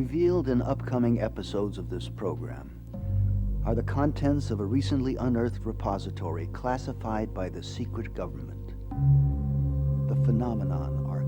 Revealed in upcoming episodes of this program are the contents of a recently unearthed repository classified by the secret government, the Phenomenon Archives.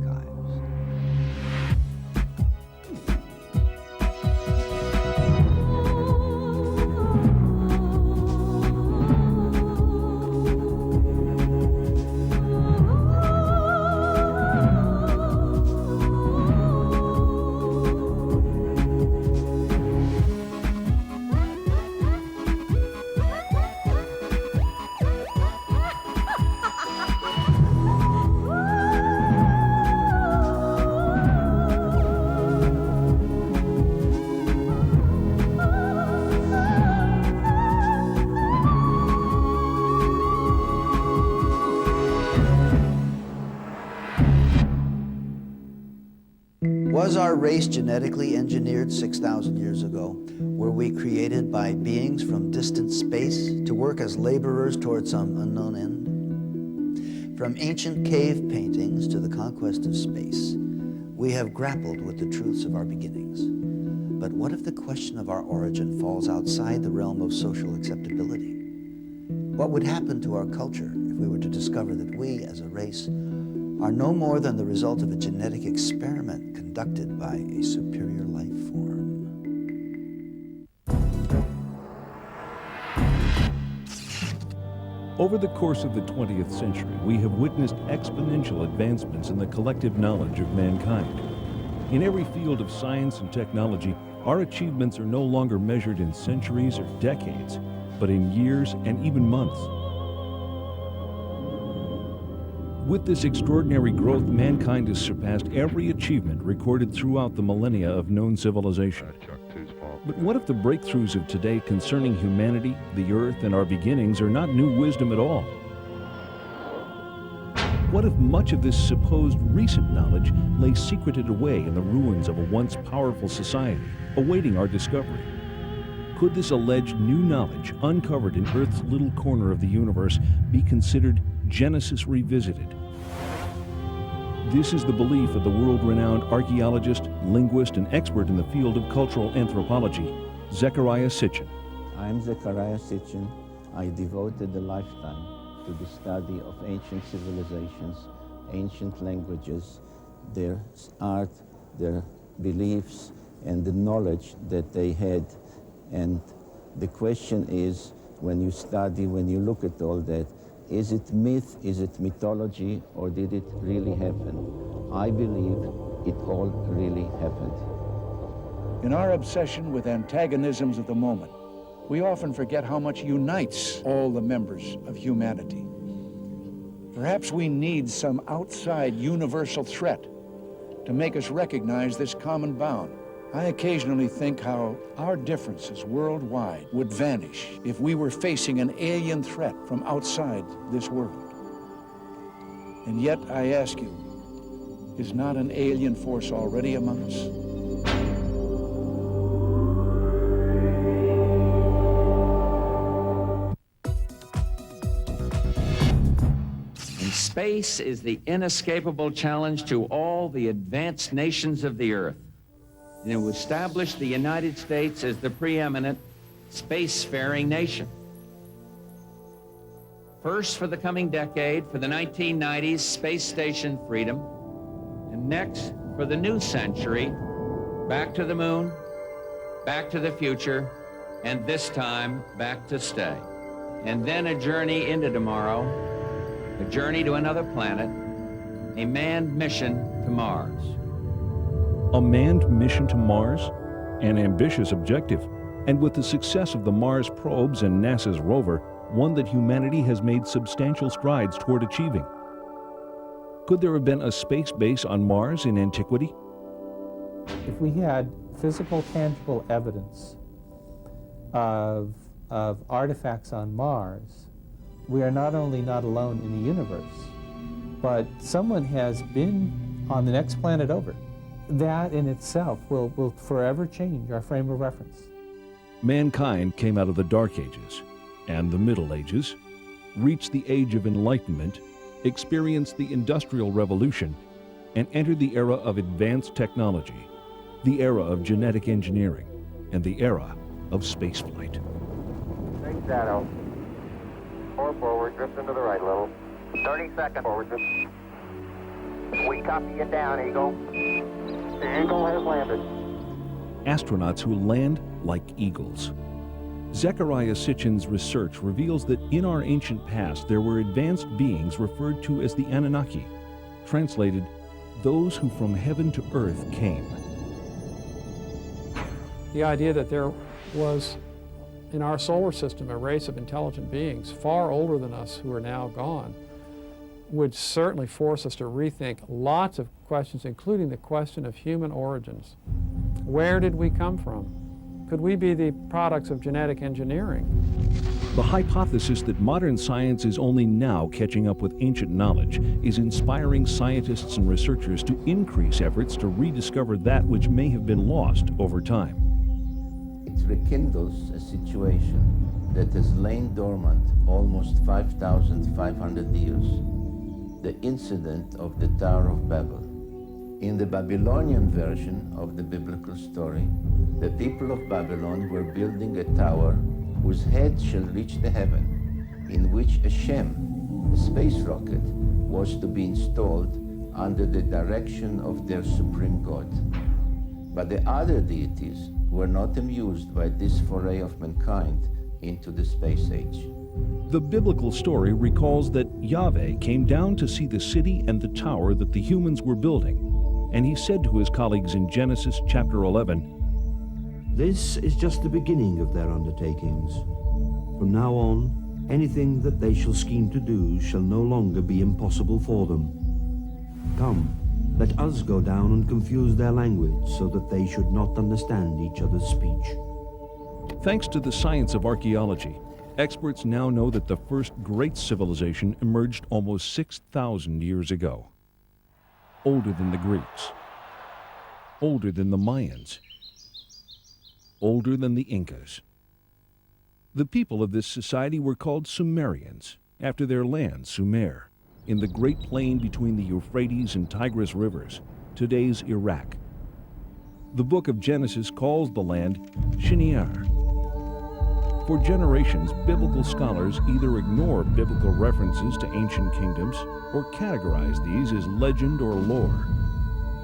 Was our race genetically engineered 6,000 years ago? Were we created by beings from distant space to work as laborers toward some unknown end? From ancient cave paintings to the conquest of space, we have grappled with the truths of our beginnings. But what if the question of our origin falls outside the realm of social acceptability? What would happen to our culture if we were to discover that we, as a race, are no more than the result of a genetic experiment conducted by a superior life form? Over the course of the 20th century, we have witnessed exponential advancements in the collective knowledge of mankind. In every field of science and technology, our achievements are no longer measured in centuries or decades, but in years and even months. With this extraordinary growth, mankind has surpassed every achievement recorded throughout the millennia of known civilization. But what if the breakthroughs of today concerning humanity, the earth, and our beginnings are not new wisdom at all? What if much of this supposed recent knowledge lay secreted away in the ruins of a once powerful society, awaiting our discovery? Could this alleged new knowledge, uncovered in Earth's little corner of the universe, be considered Genesis revisited? This is the belief of the world-renowned archaeologist, linguist, and expert in the field of cultural anthropology, Zecharia Sitchin. I'm Zecharia Sitchin. I devoted a lifetime to the study of ancient civilizations, ancient languages, their art, their beliefs, and the knowledge that they had. And the question is, when you study, when you look at all that, is it myth, is it mythology, or did it really happen? I believe it all really happened. In our obsession with antagonisms of the moment, we often forget how much unites all the members of humanity. Perhaps we need some outside universal threat to make us recognize this common bound. I occasionally think how our differences worldwide would vanish if we were facing an alien threat from outside this world. And yet, I ask you, is not an alien force already among us? Space is the inescapable challenge to all the advanced nations of the earth. And it established the United States as the preeminent spacefaring nation. First for the coming decade, for the 1990s, space station freedom. And next, for the new century, back to the moon, back to the future, and this time, back to stay. And then a journey into tomorrow, a journey to another planet, a manned mission to Mars. A manned mission to Mars? An ambitious objective, and with the success of the Mars probes and NASA's rover, one that humanity has made substantial strides toward achieving. Could there have been a space base on Mars in antiquity? If we had physical, tangible evidence of artifacts on Mars, we are not only not alone in the universe, but someone has been on the next planet over. That in itself will forever change our frame of reference. Mankind came out of the Dark Ages and the Middle Ages, reached the Age of Enlightenment, experienced the Industrial Revolution, and entered the era of advanced technology. the era of genetic engineering, and the era of spaceflight. Big shadow. 4 forward, drift into the right a little. 30 seconds forward, drift. We copy you down, Eagle. The Eagle has landed. Astronauts who land like eagles. Zecharia Sitchin's research reveals that in our ancient past there were advanced beings referred to as the Anunnaki, translated, those who from heaven to earth came. The idea that there was in our solar system a race of intelligent beings far older than us who are now gone would certainly force us to rethink lots of questions, including the question of human origins. Where did we come from? Could we be the products of genetic engineering? The hypothesis that modern science is only now catching up with ancient knowledge is inspiring scientists and researchers to increase efforts to rediscover that which may have been lost over time. It rekindles a situation that has lain dormant almost 5,500 years, the incident of the Tower of Babel. In the Babylonian version of the biblical story, the people of Babylon were building a tower whose head shall reach the heaven, in which a Shem, a space rocket, was to be installed under the direction of their supreme god. But the other deities were not amused by this foray of mankind into the space age. The biblical story recalls that Yahweh came down to see the city and the tower that the humans were building, and he said to his colleagues in Genesis chapter 11, "This is just the beginning of their undertakings. From now on, anything that they shall scheme to do shall no longer be impossible for them. Come, let us go down and confuse their language so that they should not understand each other's speech." Thanks to the science of archaeology, experts now know that the first great civilization emerged almost 6,000 years ago. Older than the Greeks, older than the Mayans, older than the Incas. The people of this society were called Sumerians, after their land, Sumer, in the great plain between the Euphrates and Tigris rivers, today's Iraq. The book of Genesis calls the land Shinear. For generations, biblical scholars either ignore biblical references to ancient kingdoms or categorize these as legend or lore.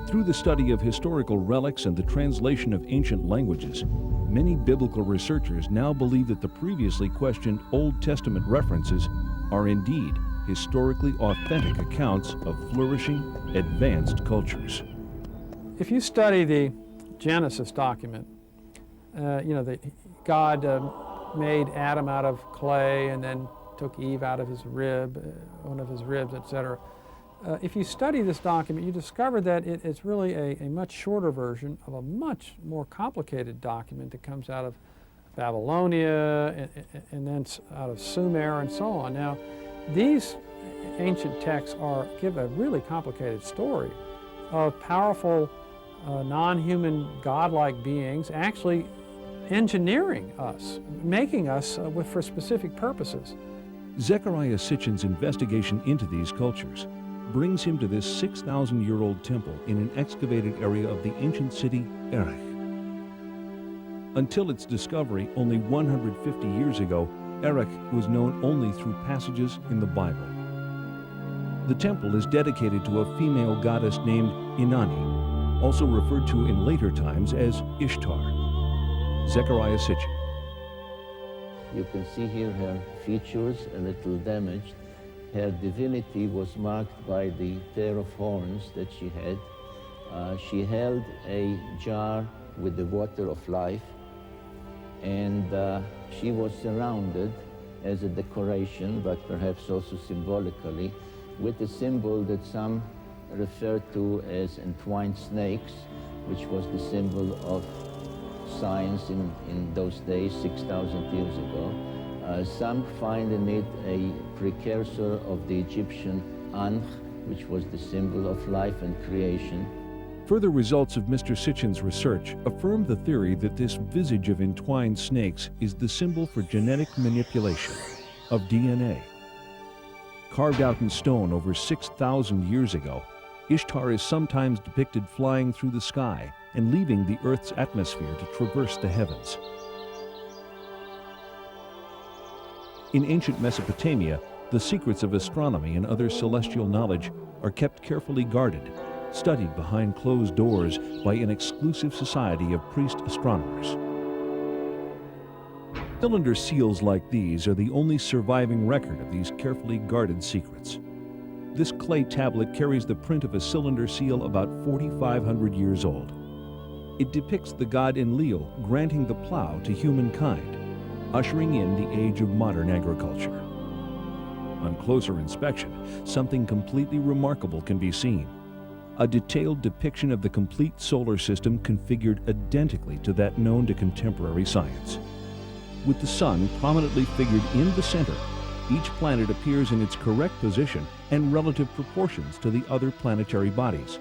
Through the study of historical relics and the translation of ancient languages, many biblical researchers now believe that the previously questioned Old Testament references are indeed historically authentic accounts of flourishing, advanced cultures. If you study the Genesis document, God made Adam out of clay and then took Eve out of his rib, one of his ribs, etc. If you study this document, you discover that it is really a much shorter version of a much more complicated document that comes out of Babylonia and then out of Sumer and so on. Now, these ancient texts give a really complicated story of powerful, non-human, godlike beings actually engineering us, making us for specific purposes. Zecharia Sitchin's investigation into these cultures brings him to this 6,000-year-old temple in an excavated area of the ancient city Erech. Until its discovery only 150 years ago, Erech was known only through passages in the Bible. The temple is dedicated to a female goddess named Inanni, also referred to in later times as Ishtar. Zecharia Sitchin. You can see here her features a little damaged. Her divinity was marked by the pair of horns that she had. She held a jar with the water of life, and she was surrounded as a decoration, but perhaps also symbolically, with a symbol that some refer to as entwined snakes, which was the symbol of science in those days, 6,000 years ago. Some find in it a precursor of the Egyptian Ankh, which was the symbol of life and creation. Further results of Mr. Sitchin's research affirm the theory that this visage of entwined snakes is the symbol for genetic manipulation of DNA. Carved out in stone over 6,000 years ago, Ishtar is sometimes depicted flying through the sky and leaving the Earth's atmosphere to traverse the heavens. In ancient Mesopotamia, the secrets of astronomy and other celestial knowledge are kept carefully guarded, studied behind closed doors by an exclusive society of priest astronomers. Cylinder seals like these are the only surviving record of these carefully guarded secrets. This clay tablet carries the print of a cylinder seal about 4,500 years old. It depicts the god Enlil granting the plow to humankind, ushering in the age of modern agriculture. On closer inspection, something completely remarkable can be seen. A detailed depiction of the complete solar system configured identically to that known to contemporary science. With the sun prominently figured in the center, each planet appears in its correct position and relative proportions to the other planetary bodies.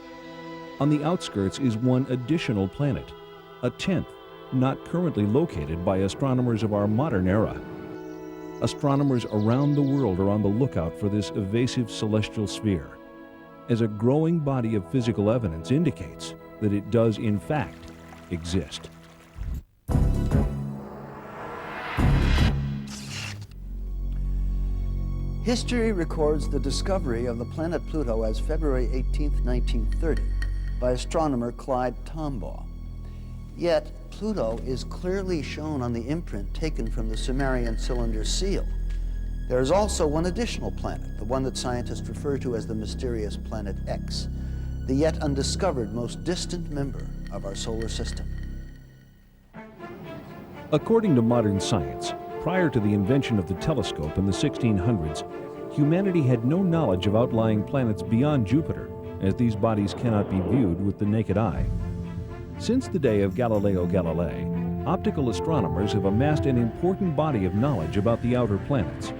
On the outskirts is one additional planet, a 10th, not currently located by astronomers of our modern era. Astronomers around the world are on the lookout for this evasive celestial sphere, as a growing body of physical evidence indicates that it does in fact exist. History records the discovery of the planet Pluto as February 18, 1930, by astronomer Clyde Tombaugh. Yet, Pluto is clearly shown on the imprint taken from the Sumerian cylinder seal. There is also one additional planet, the one that scientists refer to as the mysterious planet X, the yet undiscovered most distant member of our solar system. According to modern science, prior to the invention of the telescope in the 1600s, humanity had no knowledge of outlying planets beyond Jupiter, as these bodies cannot be viewed with the naked eye. Since the day of Galileo Galilei, optical astronomers have amassed an important body of knowledge about the outer planets.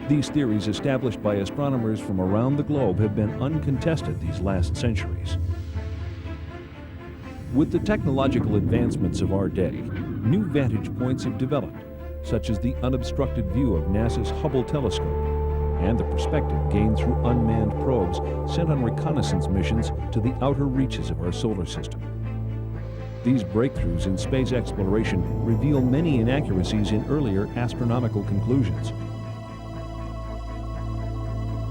These theories established by astronomers from around the globe have been uncontested these last centuries. With the technological advancements of our day, new vantage points have developed, such as the unobstructed view of NASA's Hubble telescope and the perspective gained through unmanned probes sent on reconnaissance missions to the outer reaches of our solar system. These breakthroughs in space exploration reveal many inaccuracies in earlier astronomical conclusions.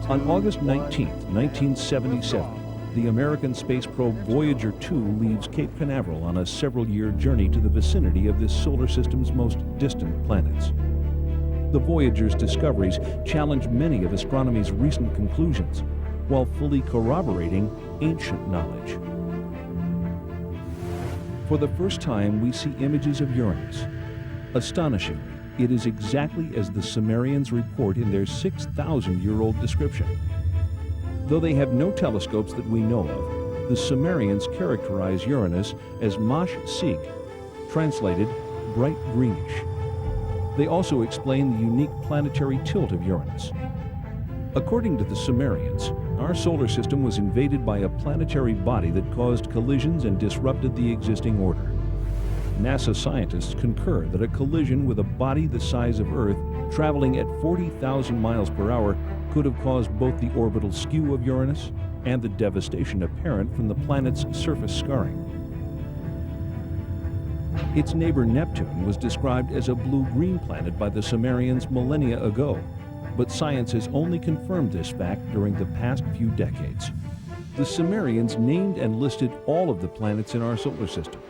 On August 19, 1977, the American space probe Voyager 2 leaves Cape Canaveral on a several-year journey to the vicinity of this solar system's most distant planets. The Voyager's discoveries challenge many of astronomy's recent conclusions, while fully corroborating ancient knowledge. For the first time, we see images of Uranus. Astonishingly, it is exactly as the Sumerians report in their 6,000-year-old description. Though they have no telescopes that we know of, the Sumerians characterize Uranus as Mash Sig, translated bright greenish. They also explain the unique planetary tilt of Uranus. According to the Sumerians, our solar system was invaded by a planetary body that caused collisions and disrupted the existing order. NASA scientists concur that a collision with a body the size of Earth, traveling at 40,000 miles per hour, could have caused both the orbital skew of Uranus and the devastation apparent from the planet's surface scarring. Its neighbor Neptune was described as a blue-green planet by the Sumerians millennia ago, but science has only confirmed this fact during the past few decades. The Sumerians named and listed all of the planets in our solar system.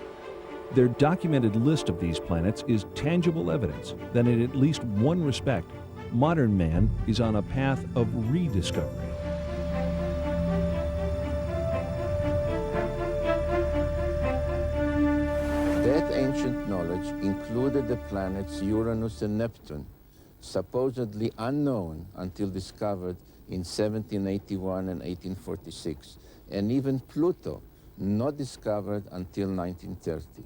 Their documented list of these planets is tangible evidence that in at least one respect, modern man is on a path of rediscovery. That ancient knowledge included the planets Uranus and Neptune, supposedly unknown until discovered in 1781 and 1846, and even Pluto, not discovered until 1930.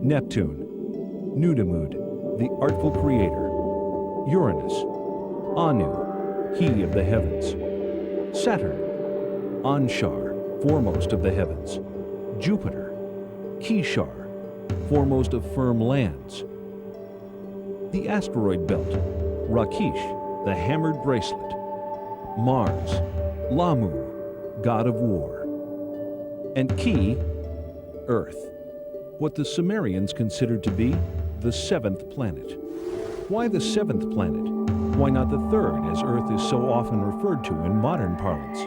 Neptune, Nudimmud, the artful creator. Uranus, Anu, he of the heavens. Saturn, Anshar, foremost of the heavens. Jupiter, Kishar, foremost of firm lands. The asteroid belt, Rakish, the hammered bracelet. Mars, Lamu, god of war. And key, Earth, what the Sumerians considered to be the seventh planet. Why the seventh planet? Why not the third, as Earth is so often referred to in modern parlance?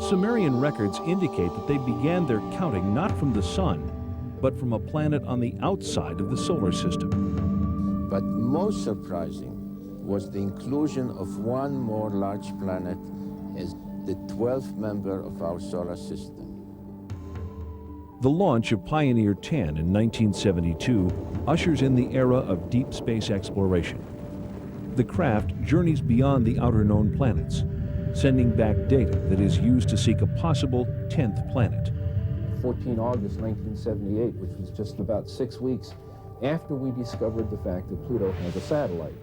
Sumerian records indicate that they began their counting not from the sun, but from a planet on the outside of the solar system. But most surprising was the inclusion of one more large planet as the 12th member of our solar system. The launch of Pioneer 10 in 1972 ushers in the era of deep space exploration. The craft journeys beyond the outer known planets, sending back data that is used to seek a possible 10th planet. 14 August 1978, which was just about 6 weeks after we discovered the fact that Pluto has a satellite.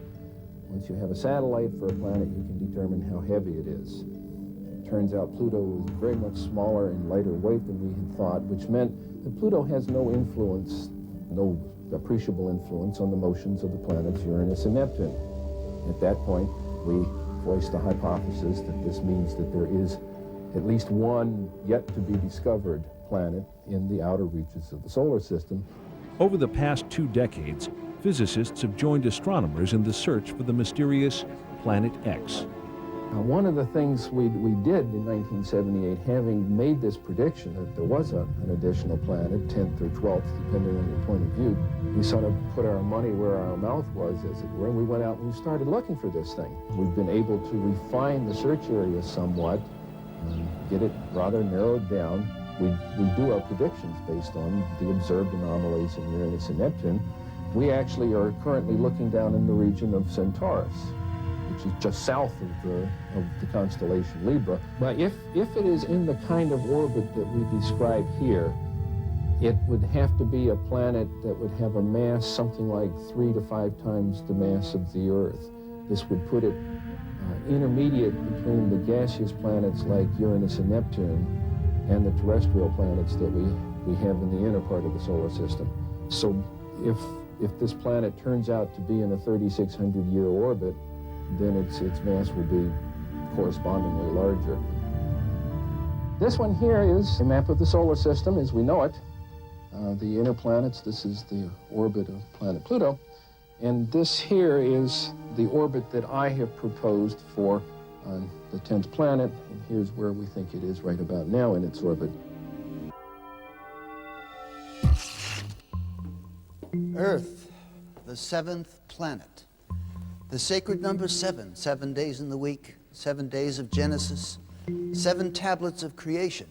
Once you have a satellite for a planet, you can determine how heavy it is. It turns out Pluto was very much smaller and lighter weight than we had thought, which meant that Pluto has no influence, no appreciable influence on the motions of the planets Uranus and Neptune. At that point, we voiced the hypothesis that this means that there is at least one yet to be discovered planet in the outer reaches of the solar system. Over the past 2 decades, physicists have joined astronomers in the search for the mysterious Planet X. One of the things we did in 1978, having made this prediction that there was an additional planet, 10th or 12th, depending on your point of view, we sort of put our money where our mouth was, as it were, and we went out and we started looking for this thing. We've been able to refine the search area somewhat, get it rather narrowed down. We do our predictions based on the observed anomalies in Uranus and Neptune. We actually are currently looking down in the region of Centaurus, which is just south of the constellation Libra. But if it is in the kind of orbit that we describe here, it would have to be a planet that would have a mass something like 3 to 5 times the mass of the Earth. This would put it intermediate between the gaseous planets like Uranus and Neptune and the terrestrial planets that we have in the inner part of the solar system. So if this planet turns out to be in a 3,600-year orbit, then its mass will be correspondingly larger. This one here is a map of the solar system as we know it. The inner planets, this is the orbit of planet Pluto. And this here is the orbit that I have proposed for the 10th planet. And here's where we think it is right about now in its orbit. Earth, the seventh planet. The sacred number 7, 7 days in the week, 7 days of Genesis, 7 tablets of creation.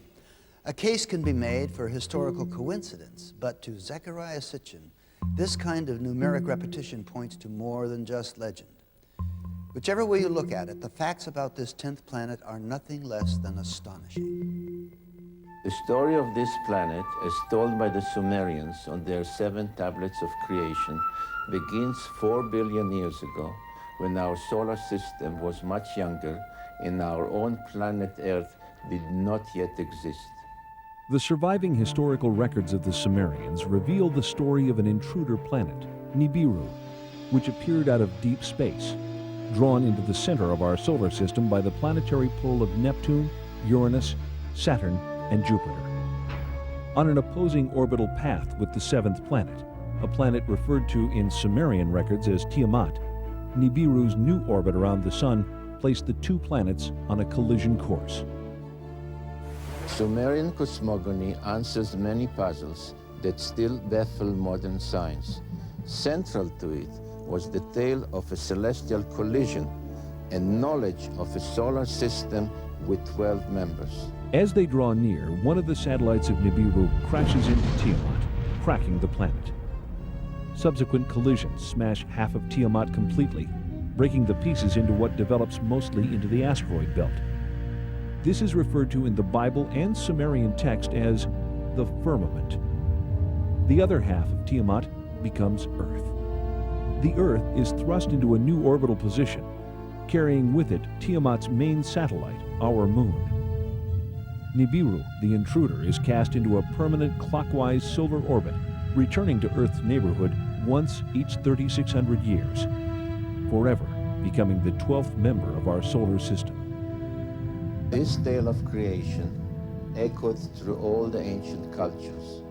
A case can be made for historical coincidence, but to Zecharia Sitchin, this kind of numeric repetition points to more than just legend. Whichever way you look at it, the facts about this 10th planet are nothing less than astonishing. The story of this planet, as told by the Sumerians on their 7 tablets of creation, begins 4 billion years ago, when our solar system was much younger and our own planet Earth did not yet exist. The surviving historical records of the Sumerians reveal the story of an intruder planet, Nibiru, which appeared out of deep space, drawn into the center of our solar system by the planetary pull of Neptune, Uranus, Saturn, and Jupiter. On an opposing orbital path with the 7th planet, a planet referred to in Sumerian records as Tiamat, Nibiru's new orbit around the Sun placed the 2 planets on a collision course. Sumerian cosmogony answers many puzzles that still baffle modern science. Central to it was the tale of a celestial collision and knowledge of a solar system with 12 members. As they draw near, one of the satellites of Nibiru crashes into Tiamat, cracking the planet. Subsequent collisions smash half of Tiamat completely, breaking the pieces into what develops mostly into the asteroid belt. This is referred to in the Bible and Sumerian text as the firmament. The other half of Tiamat becomes Earth. The Earth is thrust into a new orbital position, carrying with it Tiamat's main satellite, our moon. Nibiru, the intruder, is cast into a permanent clockwise solar orbit, returning to Earth's neighborhood once each 3,600 years, forever becoming the 12th member of our solar system. This tale of creation echoed through all the ancient cultures,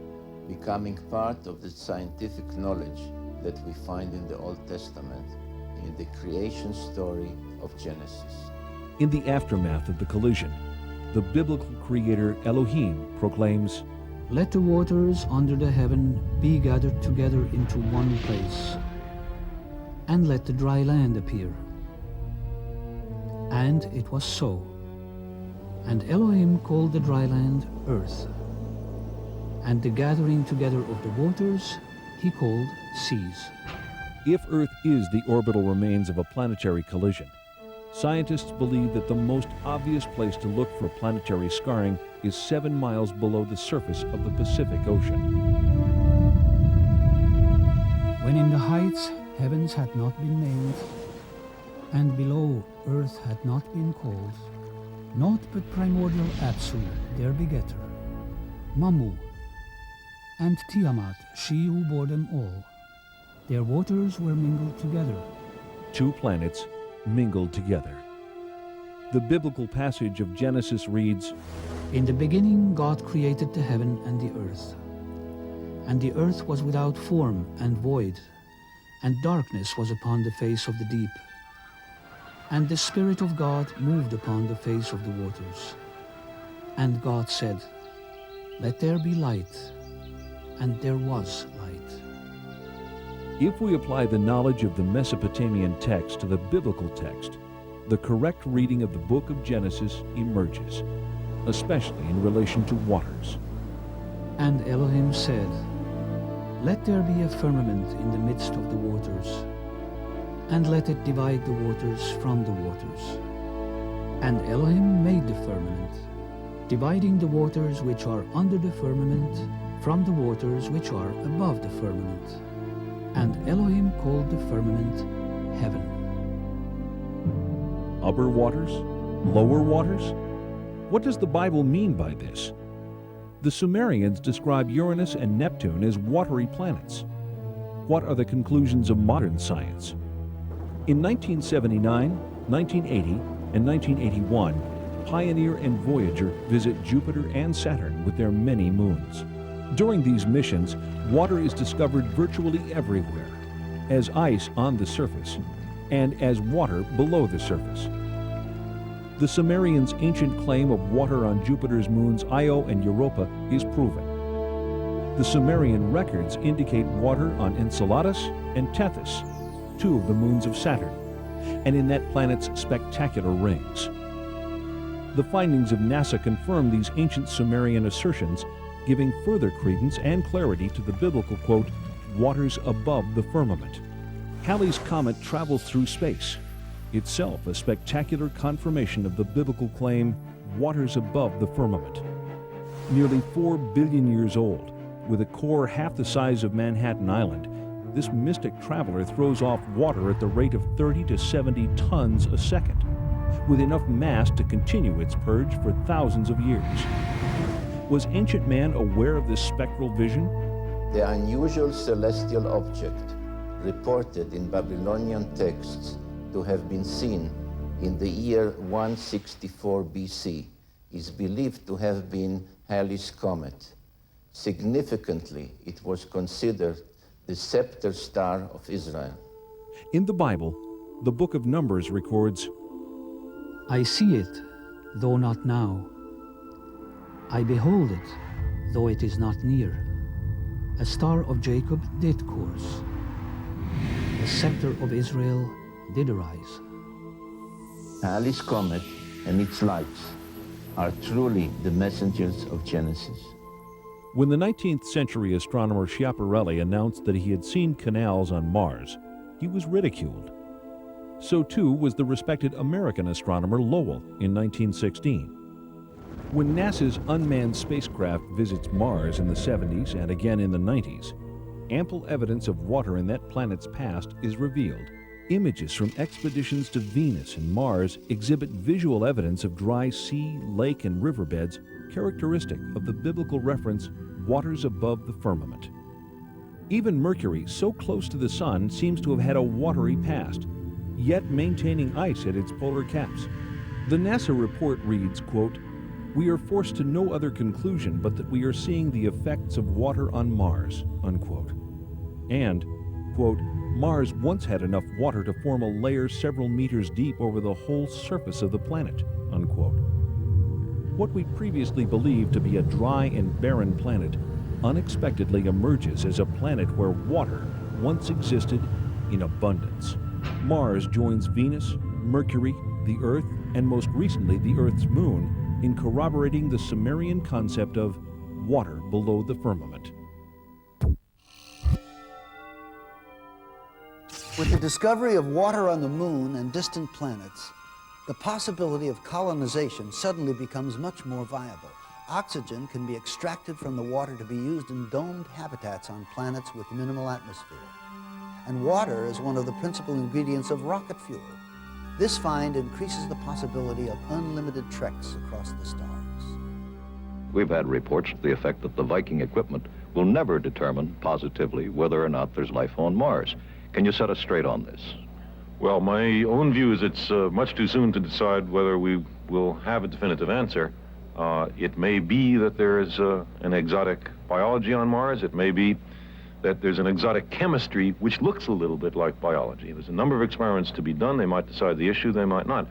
becoming part of the scientific knowledge that we find in the Old Testament, in the creation story of Genesis. In the aftermath of the collision, the biblical creator Elohim proclaims, "Let the waters under the heaven be gathered together into one place, and let the dry land appear." And it was so. And Elohim called the dry land earth, and the gathering together of the waters he called seas. if Earth is the orbital remains of a planetary collision, scientists believe that the most obvious place to look for planetary scarring is 7 miles below the surface of the Pacific Ocean. When in the heights heavens had not been named, and below earth had not been called, naught but primordial Apsu, their begetter, Mamu, and Tiamat, she who bore them all, their waters were mingled together. 2 planets mingled together. The biblical passage of Genesis reads, In the beginning God created the heaven and the earth. And the earth was without form and void, and darkness was upon the face of the deep. And the Spirit of God moved upon the face of the waters. And God said, Let there be light. And there was light. If we apply the knowledge of the Mesopotamian text to the biblical text, the correct reading of the book of Genesis emerges, especially in relation to waters. And Elohim said, Let there be a firmament in the midst of the waters, and let it divide the waters from the waters. And Elohim made the firmament, dividing the waters which are under the firmament from the waters which are above the firmament. And Elohim called the firmament heaven. Upper waters? Lower waters? What does the Bible mean by this? The Sumerians describe Uranus and Neptune as watery planets. What are the conclusions of modern science? In 1979, 1980, and 1981, Pioneer and Voyager visit Jupiter and Saturn with their many moons. During these missions, water is discovered virtually everywhere, as ice on the surface and as water below the surface. The Sumerians' ancient claim of water on Jupiter's moons Io and Europa is proven. The Sumerian records indicate water on Enceladus and Tethys, 2 of the moons of Saturn, and in that planet's spectacular rings. The findings of NASA confirm these ancient Sumerian assertions, giving further credence and clarity to the biblical quote, waters above the firmament. Halley's Comet travels through space, itself a spectacular confirmation of the biblical claim, waters above the firmament. Nearly 4 billion years old, with a core half the size of Manhattan Island, this mystic traveler throws off water at the rate of 30 to 70 tons a second, with enough mass to continue its purge for thousands of years. Was ancient man aware of this spectral vision? The unusual celestial object, reported in Babylonian texts to have been seen in the year 164 BC, is believed to have been Halley's Comet. Significantly, it was considered the scepter star of Israel. In the Bible, the book of Numbers records, I see it, though not now. I behold it, though it is not near. A star of Jacob did course. The scepter of Israel did arise. Halley's Comet and its lights are truly the messengers of Genesis. when the 19th century astronomer Schiaparelli announced that he had seen canals on Mars, he was ridiculed. So too was the respected American astronomer Lowell in 1916. When NASA's unmanned spacecraft visits Mars in the 70s and again in the 90s, ample evidence of water in that planet's past is revealed. Images from expeditions to Venus and Mars exhibit visual evidence of dry sea, lake, and riverbeds characteristic of the biblical reference, waters above the firmament. Even Mercury, so close to the Sun, seems to have had a watery past, yet maintaining ice at its polar caps. The NASA report reads, quote, "We are forced to no other conclusion but that we are seeing the effects of water on Mars," unquote. And, quote, "Mars once had enough water to form a layer several meters deep over the whole surface of the planet," unquote. What we previously believed to be a dry and barren planet unexpectedly emerges as a planet where water once existed in abundance. Mars joins Venus, Mercury, the Earth, and most recently the Earth's moon in corroborating the Sumerian concept of water below the firmament. With the discovery of water on the moon and distant planets, the possibility of colonization suddenly becomes much more viable. Oxygen can be extracted from the water to be used in domed habitats on planets with minimal atmosphere. And water is one of the principal ingredients of rocket fuel. This find increases the possibility of unlimited treks across the stars. We've had reports to the effect that the Viking equipment will never determine positively whether or not there's life on Mars. Can you set us straight on this? Well, my own view is it's much too soon to decide whether we will have a definitive answer. It may be that there is an exotic biology on Mars. It may be that there's an exotic chemistry which looks a little bit like biology. There's a number of experiments to be done. They might decide the issue, they might not.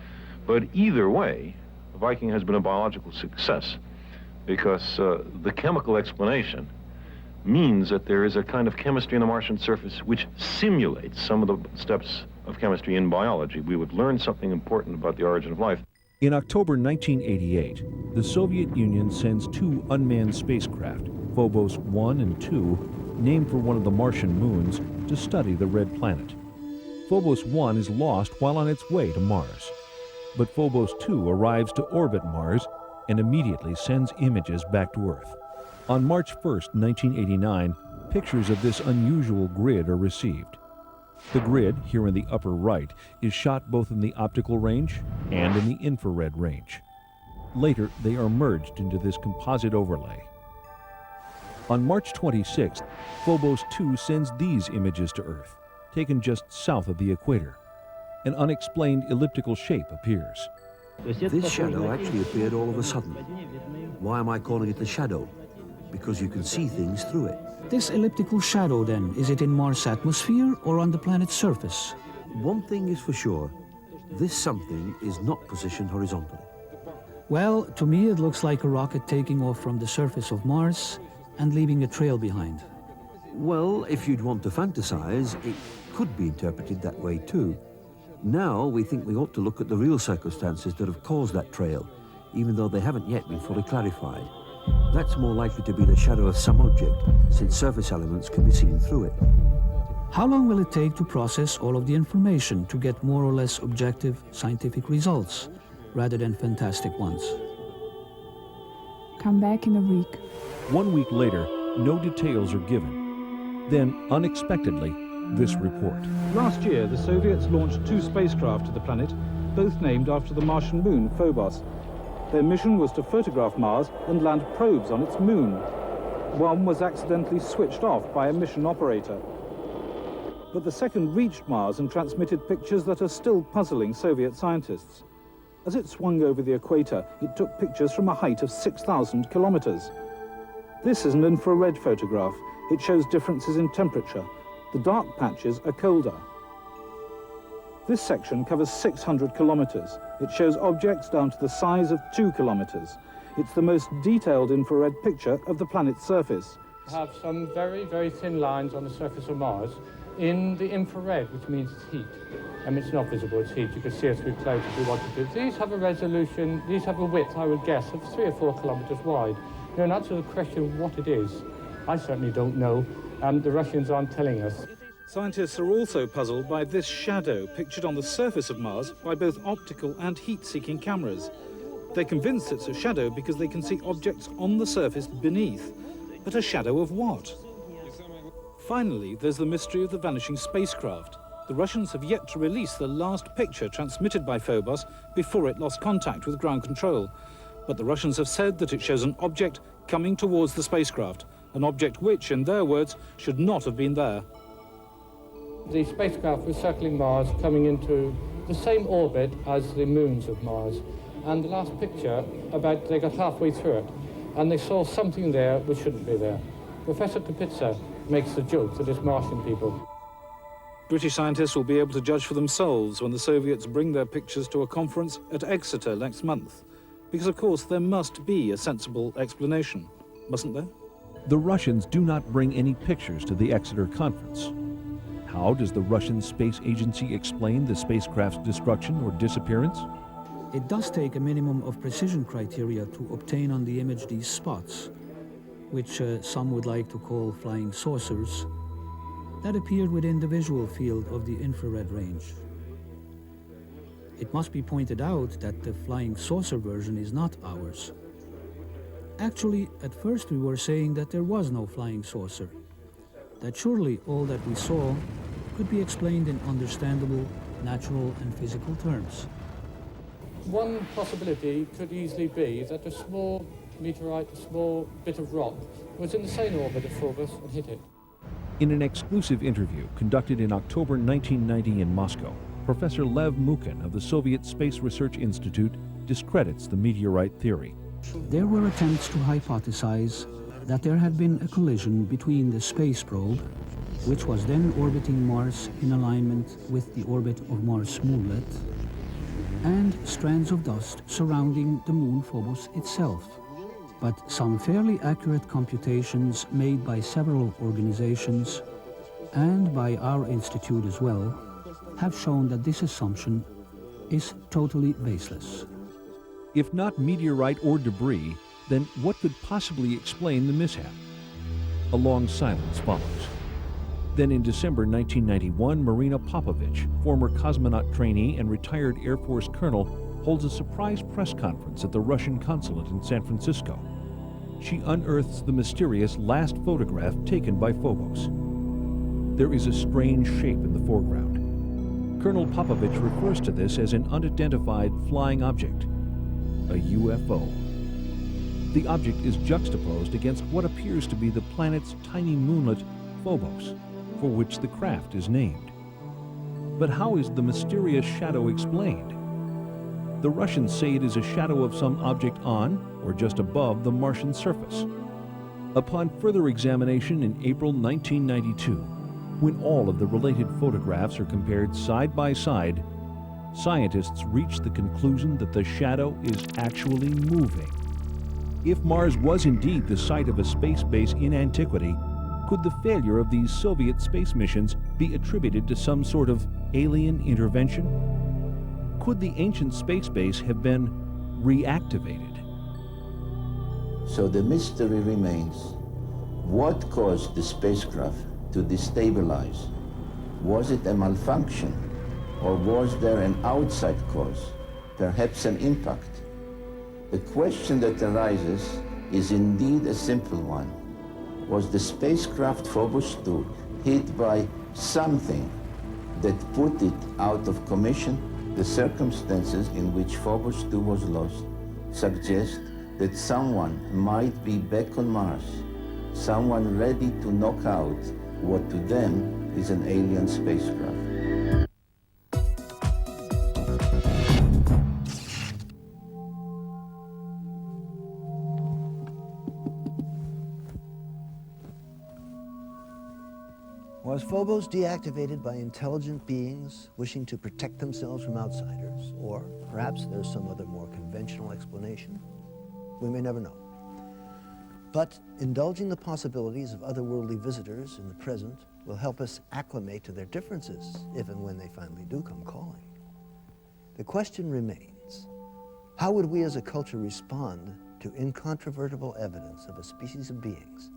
But either way, the Viking has been a biological success because the chemical explanation means that there is a kind of chemistry on the Martian surface which simulates some of the steps of chemistry in biology. We would learn something important about the origin of life. In October 1988, the Soviet Union sends two unmanned spacecraft, Phobos 1 and 2, named for one of the Martian moons, to study the red planet. Phobos 1 is lost while on its way to Mars, but Phobos 2 arrives to orbit Mars and immediately sends images back to Earth. On March 1st, 1989, pictures of this unusual grid are received. The grid, here in the upper right, is shot both in the optical range and in the infrared range. Later, they are merged into this composite overlay. On March 26th, Phobos 2 sends these images to Earth, taken just south of the equator. An unexplained elliptical shape appears. This shadow actually appeared all of a sudden. Why am I calling it a shadow? Because you can see things through it. This elliptical shadow, then, is it in Mars' atmosphere or on the planet's surface? One thing is for sure, this something is not positioned horizontally. Well, to me it looks like a rocket taking off from the surface of Mars and leaving a trail behind. Well, if you'd want to fantasize, it could be interpreted that way too. Now we think we ought to look at the real circumstances that have caused that trail, even though they haven't yet been fully clarified. That's more likely to be the shadow of some object, since surface elements can be seen through it. How long will it take to process all of the information to get more or less objective scientific results, rather than fantastic ones? Come back in a week. 1 week later, no details are given. Then, unexpectedly, this report. Last year, the Soviets launched 2 spacecraft to the planet, both named after the Martian moon, Phobos. Their mission was to photograph Mars and land probes on its moon. One was accidentally switched off by a mission operator. But the second reached Mars and transmitted pictures that are still puzzling Soviet scientists. As it swung over the equator, it took pictures from a height of 6,000 kilometers. This is an infrared photograph. It shows differences in temperature. The dark patches are colder. This section covers 600 kilometers. It shows objects down to the size of 2 kilometers. It's the most detailed infrared picture of the planet's surface. We have some very, very thin lines on the surface of Mars in the infrared, which means it's heat. It's not visible, it's heat. You can see it through clouds if you want to. These have a resolution, these have a width, I would guess, of 3 or 4 kilometers wide. In answer to the question of what it is, I certainly don't know. The Russians aren't telling us. Scientists are also puzzled by this shadow pictured on the surface of Mars by both optical and heat-seeking cameras. They're convinced it's a shadow because they can see objects on the surface beneath. But a shadow of what? Finally, there's the mystery of the vanishing spacecraft. The Russians have yet to release the last picture transmitted by Phobos before it lost contact with ground control. But the Russians have said that it shows an object coming towards the spacecraft, an object which, in their words, should not have been there. The spacecraft was circling Mars, coming into the same orbit as the moons of Mars. And the last picture, they got halfway through it, and they saw something there which shouldn't be there. Professor Kapitsa makes the joke that it's Martian people. British scientists will be able to judge for themselves when the Soviets bring their pictures to a conference at Exeter next month. Because, of course, there must be a sensible explanation, mustn't there? The Russians do not bring any pictures to the Exeter conference. How does the Russian Space Agency explain the spacecraft's destruction or disappearance? It does take a minimum of precision criteria to obtain on the image these spots, which some would like to call flying saucers, that appeared within the visual field of the infrared range. It must be pointed out that the flying saucer version is not ours. Actually, at first we were saying that there was no flying saucer, that surely all that we saw could be explained in understandable, natural and physical terms. One possibility could easily be that a small meteorite, a small bit of rock, was in the same orbit of Phobos and hit it. In an exclusive interview conducted in October 1990 in Moscow, Professor Lev Mukin of the Soviet Space Research Institute discredits the meteorite theory. There were attempts to hypothesize that there had been a collision between the space probe, which was then orbiting Mars in alignment with the orbit of Mars' moonlet, and strands of dust surrounding the moon Phobos itself. But some fairly accurate computations made by several organizations, and by our institute as well, have shown that this assumption is totally baseless. If not meteorite or debris, then what could possibly explain the mishap? A long silence follows. Then in December 1991, Marina Popovich, former cosmonaut trainee and retired Air Force colonel, holds a surprise press conference at the Russian consulate in San Francisco. She unearths the mysterious last photograph taken by Phobos. There is a strange shape in the foreground. Colonel Popovich refers to this as an unidentified flying object, a UFO. The object is juxtaposed against what appears to be the planet's tiny moonlet, Phobos, for which the craft is named. But how is the mysterious shadow explained? The Russians say it is a shadow of some object on or just above the Martian surface. Upon further examination in April 1992, when all of the related photographs are compared side by side, scientists reach the conclusion that the shadow is actually moving. If Mars was indeed the site of a space base in antiquity, could the failure of these Soviet space missions be attributed to some sort of alien intervention? Could the ancient space base have been reactivated? So the mystery remains. What caused the spacecraft to destabilize? Was it a malfunction? Or was there an outside cause, perhaps an impact? The question that arises is indeed a simple one. Was the spacecraft Phobos 2 hit by something that put it out of commission? The circumstances in which Phobos 2 was lost suggest that someone might be back on Mars, someone ready to knock out what to them is an alien spacecraft. Was Phobos deactivated by intelligent beings wishing to protect themselves from outsiders? Or perhaps there's some other more conventional explanation? We may never know. But indulging the possibilities of otherworldly visitors in the present will help us acclimate to their differences if and when they finally do come calling. The question remains, how would we as a culture respond to incontrovertible evidence of a species of beings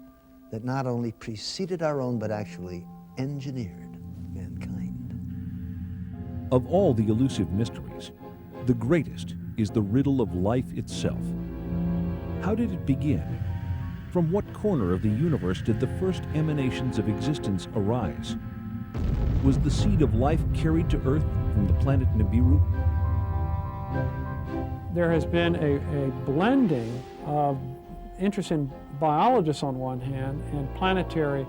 that not only preceded our own but actually engineered mankind? Of all the elusive mysteries, the greatest is the riddle of life itself. How did it begin? From what corner of the universe did the first emanations of existence arise? Was the seed of life carried to Earth from the planet Nibiru? There has been a blending of interest in biologists on one hand and planetary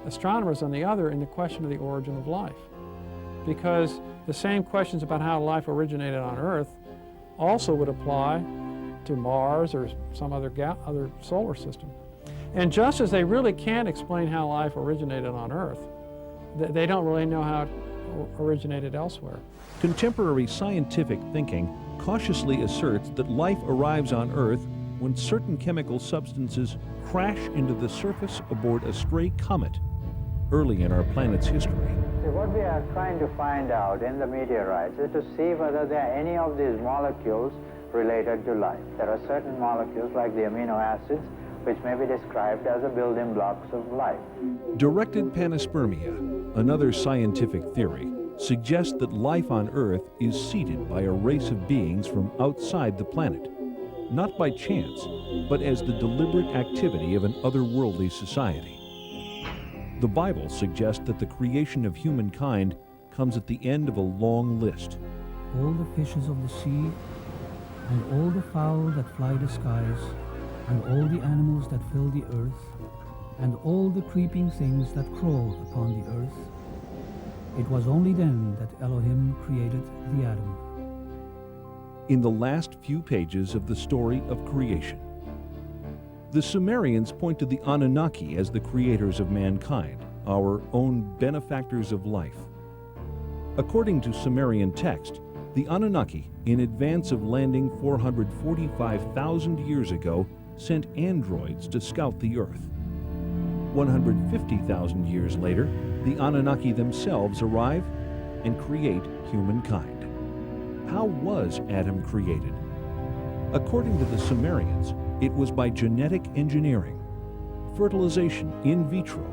astronomers on the other in the question of the origin of life. Because the same questions about how life originated on Earth also would apply to Mars or some other solar system. And just as they really can't explain how life originated on Earth, they don't really know how it originated elsewhere. Contemporary scientific thinking cautiously asserts that life arrives on Earth when certain chemical substances crash into the surface aboard a stray comet early in our planet's history. What we are trying to find out in the meteorites is to see whether there are any of these molecules related to life. There are certain molecules, like the amino acids, which may be described as the building blocks of life. Directed panspermia, another scientific theory, suggests that life on Earth is seeded by a race of beings from outside the planet, not by chance, but as the deliberate activity of an otherworldly society. The Bible suggests that the creation of humankind comes at the end of a long list. All the fishes of the sea, and all the fowl that fly the skies, and all the animals that fill the earth, and all the creeping things that crawl upon the earth. It was only then that Elohim created the atom. In the last few pages of the story of creation, the Sumerians point to the Anunnaki as the creators of mankind, our own benefactors of life. According to Sumerian text, the Anunnaki, in advance of landing 445,000 years ago, sent androids to scout the Earth. 150,000 years later, the Anunnaki themselves arrive and create humankind. How was Adam created? According to the Sumerians, it was by genetic engineering, fertilization in vitro,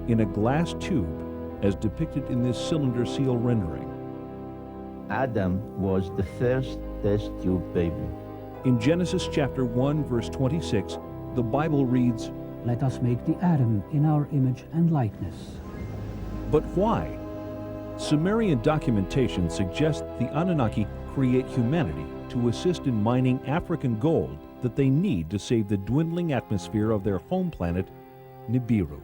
in a glass tube, as depicted in this cylinder seal rendering. Adam was the first test tube baby. In Genesis chapter 1, verse 26, the Bible reads, "Let us make the atom in our image and likeness." But why? Sumerian documentation suggests the Anunnaki create humanity to assist in mining African gold that they need to save the dwindling atmosphere of their home planet, Nibiru.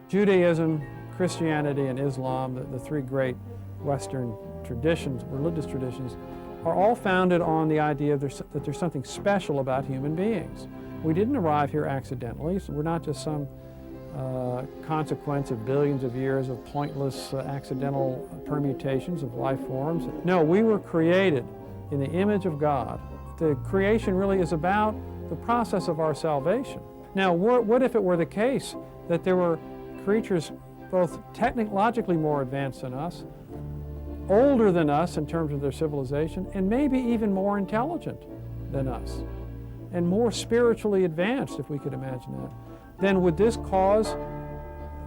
Judaism, Christianity, and Islam, the three great Western traditions, religious traditions, are all founded on the idea that there's something special about human beings. We didn't arrive here accidentally, so we're not just some consequence of billions of years of pointless accidental permutations of life forms. No, we were created in the image of God. The creation really is about the process of our salvation. Now, what if it were the case that there were creatures both technologically more advanced than us, older than us in terms of their civilization, and maybe even more intelligent than us, and more spiritually advanced, if we could imagine that? Then would this cause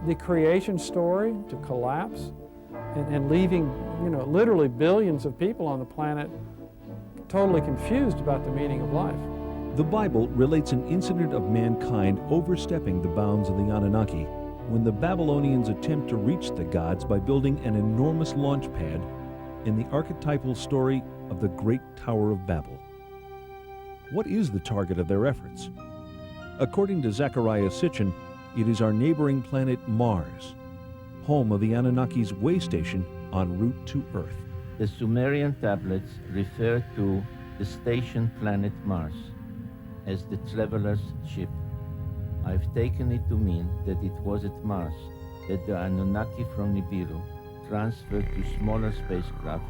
the creation story to collapse and leaving, literally billions of people on the planet totally confused about the meaning of life? The Bible relates an incident of mankind overstepping the bounds of the Anunnaki when the Babylonians attempt to reach the gods by building an enormous launch pad in the archetypal story of the Great Tower of Babel. What is the target of their efforts? According to Zecharia Sitchin, it is our neighboring planet Mars, home of the Anunnaki's way station en route to Earth. The Sumerian tablets refer to the station planet Mars as the traveler's ship. I've taken it to mean that it was at Mars that the Anunnaki from Nibiru transferred to smaller spacecraft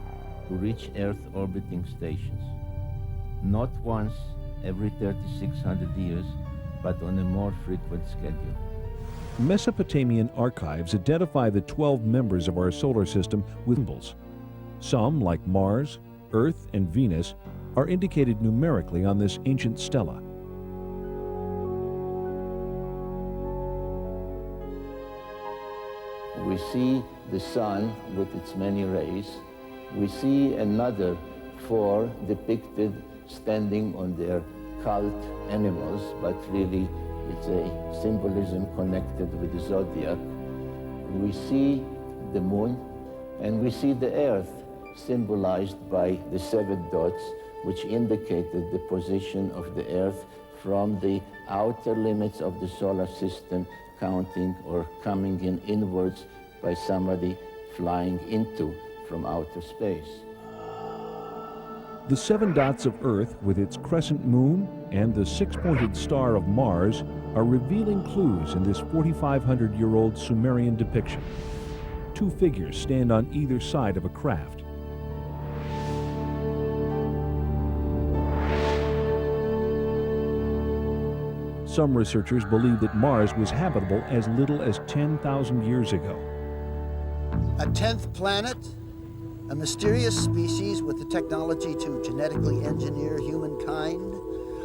to reach Earth orbiting stations. Not once every 3,600 years, but on a more frequent schedule. Mesopotamian archives identify the 12 members of our solar system with symbols. Some, like Mars, Earth, and Venus, are indicated numerically on this ancient stela. We see the sun with its many rays. We see another 4 depicted standing on their cult animals, but really it's a symbolism connected with the zodiac. We see the moon, and we see the earth, symbolized by the 7 dots, which indicated the position of the earth from the outer limits of the solar system counting or coming in inwards by somebody flying into from outer space. The 7 dots of Earth with its crescent moon and the 6-pointed star of Mars are revealing clues in this 4,500-year-old Sumerian depiction. 2 figures stand on either side of a craft. Some researchers believe that Mars was habitable as little as 10,000 years ago. A 10th planet? A mysterious species with the technology to genetically engineer humankind?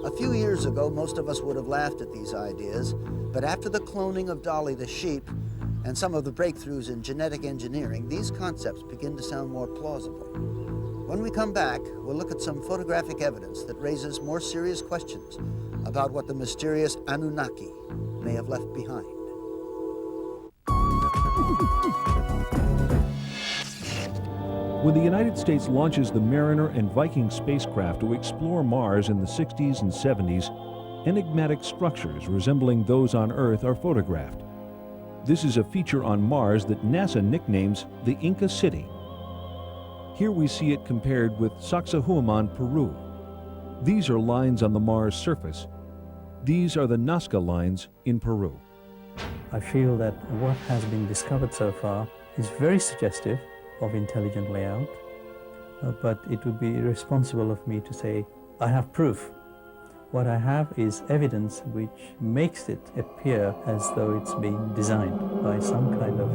A few years ago, most of us would have laughed at these ideas, but after the cloning of Dolly the sheep and some of the breakthroughs in genetic engineering, these concepts begin to sound more plausible. When we come back, we'll look at some photographic evidence that raises more serious questions about what the mysterious Anunnaki may have left behind. When the United States launches the Mariner and Viking spacecraft to explore Mars in the 60s and 70s, enigmatic structures resembling those on Earth are photographed. This is a feature on Mars that NASA nicknames the Inca City. Here we see it compared with Sacsayhuaman, Peru. These are lines on the Mars surface. These are the Nazca lines in Peru. I feel that what has been discovered so far is very suggestive of intelligent layout, but it would be irresponsible of me to say, I have proof. What I have is evidence which makes it appear as though it's been designed by some kind of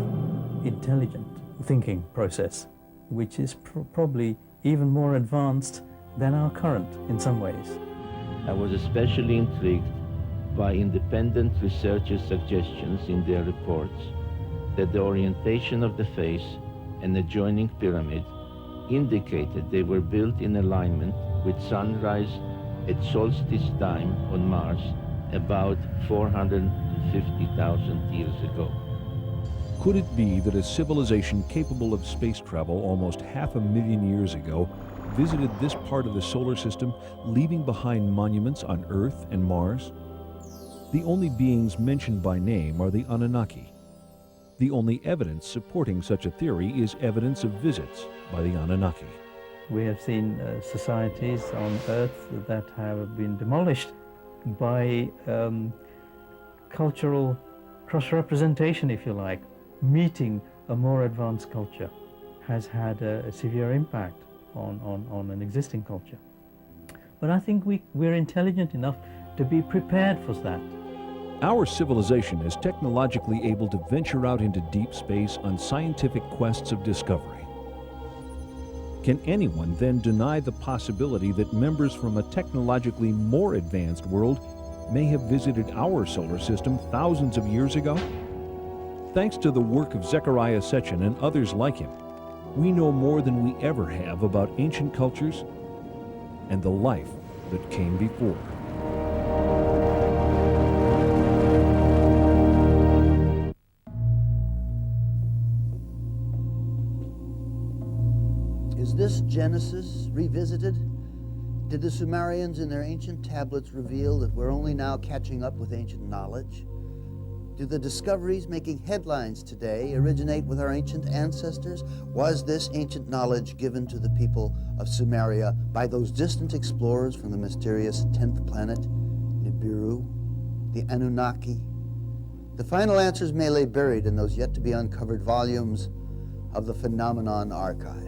intelligent thinking process, which is probably even more advanced than our current in some ways. I was especially intrigued by independent researchers' suggestions in their reports that the orientation of the face and adjoining pyramid indicated they were built in alignment with sunrise at solstice time on Mars about 450,000 years ago. Could it be that a civilization capable of space travel almost 500,000 years ago visited this part of the solar system, leaving behind monuments on Earth and Mars? The only beings mentioned by name are the Anunnaki. The only evidence supporting such a theory is evidence of visits by the Anunnaki. We have seen societies on Earth that have been demolished by cultural cross-representation, if you like. Meeting a more advanced culture has had a severe impact on an existing culture. But I think we're intelligent enough to be prepared for that. Our civilization is technologically able to venture out into deep space on scientific quests of discovery. Can anyone then deny the possibility that members from a technologically more advanced world may have visited our solar system thousands of years ago? Thanks to the work of Zecharia Sitchin and others like him, we know more than we ever have about ancient cultures and the life that came before. Is this Genesis revisited? Did the Sumerians in their ancient tablets reveal that we're only now catching up with ancient knowledge? Do the discoveries making headlines today originate with our ancient ancestors? Was this ancient knowledge given to the people of Sumeria by those distant explorers from the mysterious 10th planet, Nibiru, the Anunnaki? The final answers may lay buried in those yet to be uncovered volumes of the Phenomenon Archive.